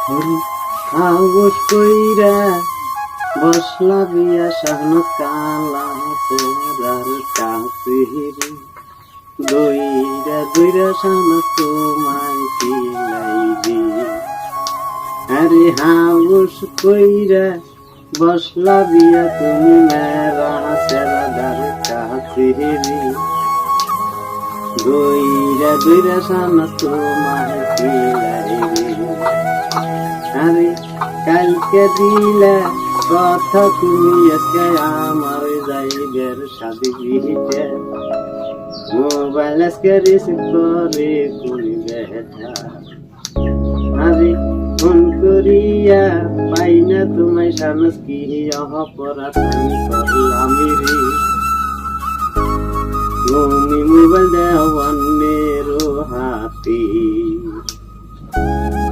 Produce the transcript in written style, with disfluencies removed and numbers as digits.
সাহস কইরা বসলা বিয়া সামনে কালা তোরার কাছে দইরা দইরা সামনে তোমায় কিলাইবি। আরে হাউস কইরা বসলা বিয়া তুমি মেরা সেরাদার কাছে দইরা দইরা সামনে তোমায় কিলাইবি। আরে কালকে দিলা কথা তুমি আজকে আমার যাইবের শাদি বিহিতে মোবাইল আজকে রিসিভ করে কোনি বেটা। আরে ফোন করিয়া পাই না তোমায় সানস কি অপরাধ আমি করলাম রে। তুমি মোবাইল দেওয়ানের হাতে